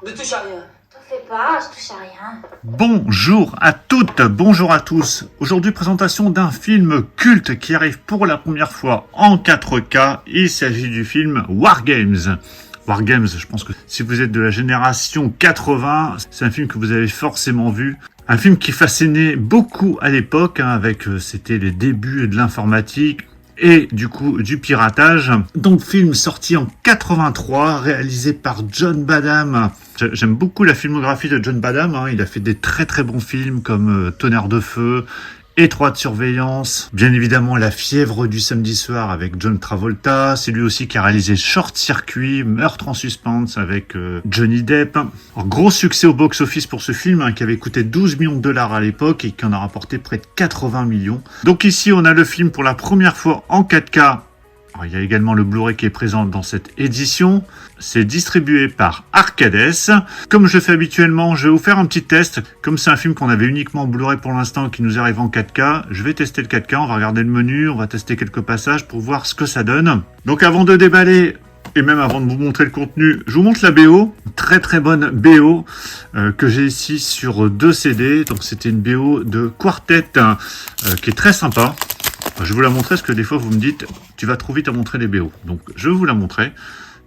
Ne touche à rien. T'en fais pas, je touche à rien. Bonjour à toutes, bonjour à tous. Aujourd'hui, présentation d'un film culte qui arrive pour la première fois en 4K. Il s'agit du film War Games. War Games, je pense que si vous êtes de la génération 80, c'est un film que vous avez forcément vu. Un film qui fascinait beaucoup à l'époque, c'était les débuts de l'informatique et du coup du piratage. Donc film sorti en 83, réalisé par John Badham. J'aime beaucoup la filmographie de John Badham, il a fait des très très bons films comme Tonnerre de feu, Étroite surveillance, bien évidemment La fièvre du samedi soir avec John Travolta, c'est lui aussi qui a réalisé Short Circuit, Meurtre en suspense avec Johnny Depp. Alors, gros succès au box-office pour ce film qui avait coûté 12 millions de dollars à l'époque et qui en a rapporté près de 80 millions. Donc ici on a le film pour la première fois en 4K. Alors, il y a également le Blu-ray qui est présent dans cette édition. C'est distribué par Arcades. Comme je le fais habituellement, je vais vous faire un petit test. Comme c'est un film qu'on avait uniquement en Blu-ray pour l'instant qui nous arrive en 4K, je vais tester le 4K, on va regarder le menu, on va tester quelques passages pour voir ce que ça donne. Donc avant de déballer, et même avant de vous montrer le contenu, je vous montre la BO. Très très bonne BO que j'ai ici sur 2 CD. Donc c'était une BO de Quartet qui est très sympa. Je vais vous la montrer parce que des fois vous me dites tu vas trop vite à montrer les BO. Donc je vais vous la montrer.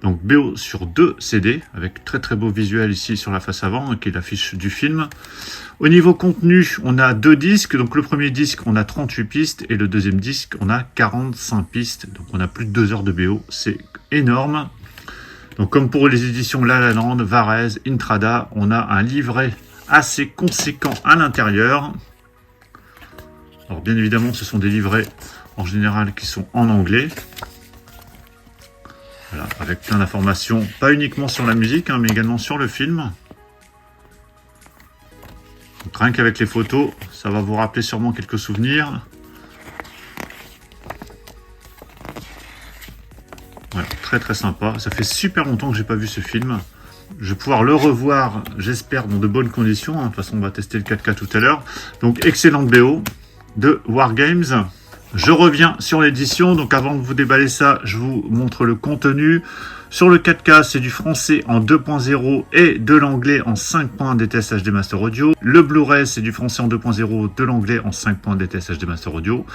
Donc BO sur 2 CD avec très très beau visuel ici sur la face avant qui est l'affiche du film. Au niveau contenu, on a 2 disques. Donc le premier disque, on a 38 pistes et le deuxième disque, on a 45 pistes. Donc on a plus de 2 heures de BO, c'est énorme. Donc comme pour les éditions La La Land, Varese, Intrada, on a un livret assez conséquent à l'intérieur. Alors bien évidemment, ce sont des livrets en général qui sont en anglais. Voilà, avec plein d'informations, pas uniquement sur la musique, mais également sur le film. Donc, rien qu'avec les photos, ça va vous rappeler sûrement quelques souvenirs. Voilà, très très sympa. Ça fait super longtemps que j'ai pas vu ce film. Je vais pouvoir le revoir, j'espère, dans de bonnes conditions. De toute façon, on va tester le 4K tout à l'heure. Donc, excellente BO de War Games. Je reviens sur l'édition, donc avant de vous déballer ça, je vous montre le contenu. Sur le 4K, c'est du français en 2.0 et de l'anglais en 5.1 DTS HD Master Audio. Le Blu-ray, c'est du français en 2.0, de l'anglais en 5.1 DTS HD Master Audio.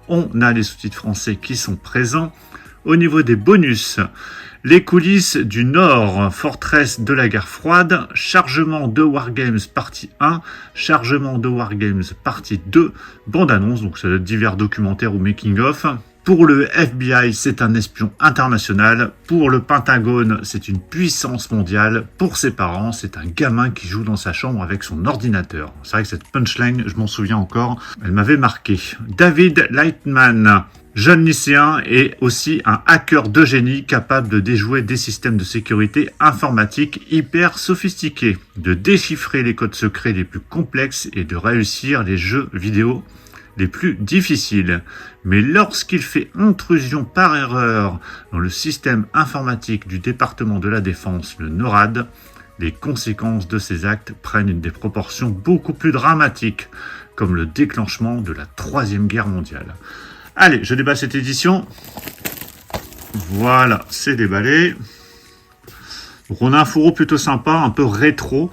On a les sous-titres français qui sont présents. Au niveau des bonus, les coulisses du Nord, forteresse de la guerre froide, chargement de Wargames partie 1, chargement de Wargames partie 2, bande-annonce, donc c'est divers documentaires ou making-of. Pour le FBI, c'est un espion international. Pour le Pentagone, c'est une puissance mondiale. Pour ses parents, c'est un gamin qui joue dans sa chambre avec son ordinateur. C'est vrai que cette punchline, je m'en souviens encore, elle m'avait marqué. David Lightman, jeune lycéen et aussi un hacker de génie capable de déjouer des systèmes de sécurité informatique hyper sophistiqués, de déchiffrer les codes secrets les plus complexes et de réussir les jeux vidéo les plus difficiles. Mais lorsqu'il fait intrusion par erreur dans le système informatique du département de la Défense, le NORAD, les conséquences de ces actes prennent des proportions beaucoup plus dramatiques, comme le déclenchement de la Troisième Guerre mondiale. Allez, je déballe cette édition. Voilà, c'est déballé. Donc on a un fourreau plutôt sympa, un peu rétro,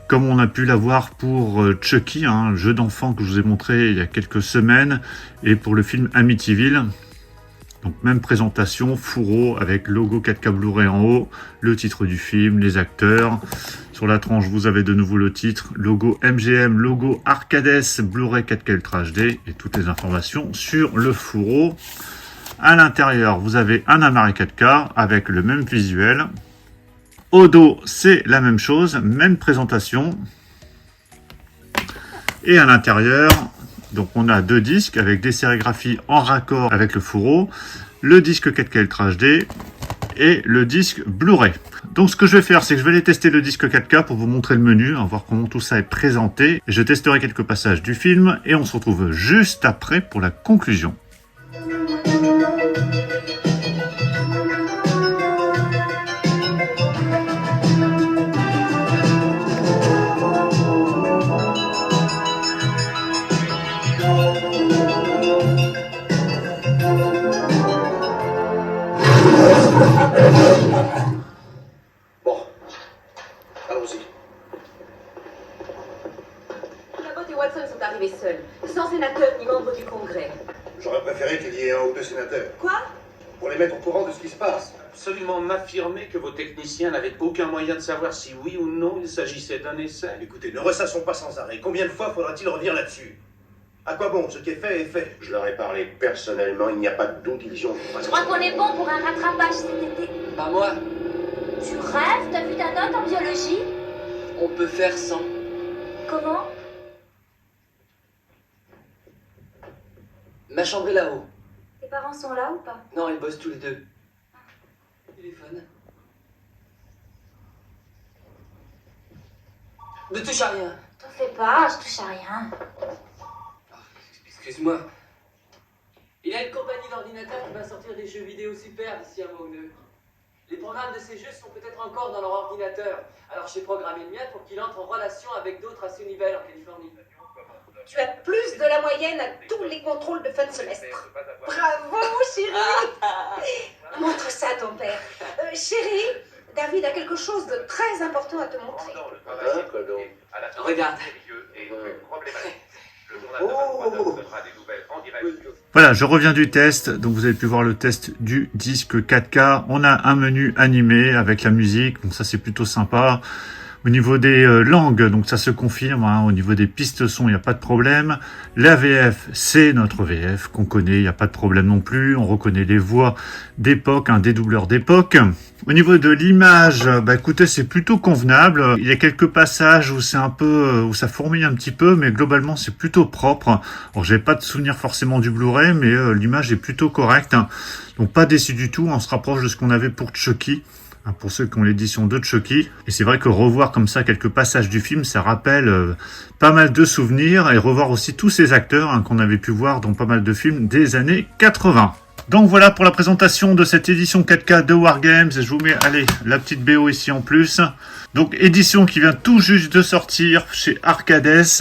comme on a pu l'avoir pour Chucky, un jeu d'enfant que je vous ai montré il y a quelques semaines, et pour le film Amityville. Donc même présentation, fourreau avec logo 4K Blu-ray en haut, le titre du film, les acteurs. Sur la tranche, vous avez de nouveau le titre, logo MGM, logo Arcades, Blu-ray 4K Ultra HD et toutes les informations sur le fourreau. À l'intérieur, vous avez un appareil 4K avec le même visuel. Au dos, c'est la même chose, même présentation. Et à l'intérieur, donc on a 2 disques avec des sérigraphies en raccord avec le fourreau, le disque 4K Ultra HD et le disque Blu-ray. Donc ce que je vais faire, c'est que je vais aller tester le disque 4K pour vous montrer le menu, voir comment tout ça est présenté. Je testerai quelques passages du film et on se retrouve juste après pour la conclusion. Bon. Alors, les mettre au courant de ce qui se passe. Absolument m'affirmer que vos techniciens n'avaient aucun moyen de savoir si oui ou non il s'agissait d'un essai. Écoutez, ne ressassons pas sans arrêt. Combien de fois faudra-t-il revenir là-dessus? À quoi bon? Ce qui est fait est fait. Je leur ai parlé personnellement, il n'y a pas de doute, ils y ont... Je crois qu'on est bon pour un rattrapage cet été. Pas moi, Tu rêves? T'as vu ta note en biologie? on peut faire sans. Comment? Ma chambre est là-haut. Tes parents sont là ou pas? Non, ils bossent tous les deux. Téléphone. Ne touche à rien. T'en fais pas, je touche à rien. Excuse-moi. Il y a une compagnie d'ordinateurs qui va sortir des jeux vidéo super d'ici un mois ou deux. Les programmes de ces jeux sont peut-être encore dans leur ordinateur. Alors j'ai programmé le mien pour qu'il entre en relation avec d'autres à Sunnyvale en Californie. Tu as plus de la moyenne à tous les contrôles de fin de semestre. Bravo, chérie. Montre ça à ton père. Chérie, David a quelque chose de très important à te montrer. Regarde. Voilà, je reviens du test. Donc vous avez pu voir le test du disque 4K. On a un menu animé avec la musique. Donc ça c'est plutôt sympa. Au niveau des langues, donc ça se confirme, hein, au niveau des pistes son, il n'y a pas de problème. La VF, c'est notre VF qu'on connaît, il n'y a pas de problème non plus. On reconnaît les voix d'époque, un dédoubleur d'époque. Au niveau de l'image, bah écoutez, c'est plutôt convenable. Il y a quelques passages où c'est un peu, où ça fourmille un petit peu, mais globalement c'est plutôt propre. Alors j'ai pas de souvenir forcément du Blu-ray, mais l'image est plutôt correcte. Donc pas déçu du tout. On se rapproche de ce qu'on avait pour Chucky. Pour ceux qui ont l'édition de Chucky. Et c'est vrai que revoir comme ça quelques passages du film, ça rappelle pas mal de souvenirs, et revoir aussi tous ces acteurs qu'on avait pu voir dans pas mal de films des années 80. Donc voilà pour la présentation de cette édition 4K de Wargames. Je vous mets, allez, la petite BO ici en plus. Donc édition qui vient tout juste de sortir chez Arcades.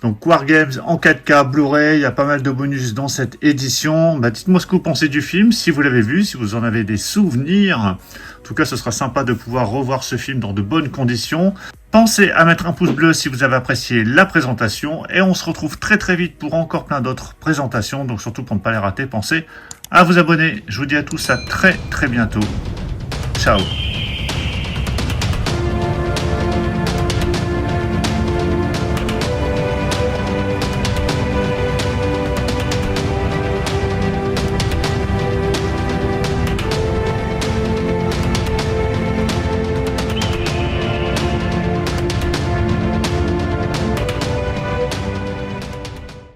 Donc Wargames en 4K Blu-ray, il y a pas mal de bonus dans cette édition. Bah, dites-moi ce que vous pensez du film, si vous l'avez vu, si vous en avez des souvenirs. En tout cas, ce sera sympa de pouvoir revoir ce film dans de bonnes conditions. Pensez à mettre un pouce bleu si vous avez apprécié la présentation. Et on se retrouve très très vite pour encore plein d'autres présentations. Donc surtout pour ne pas les rater, pensez à vous abonner. Je vous dis à tous à très très bientôt. Ciao.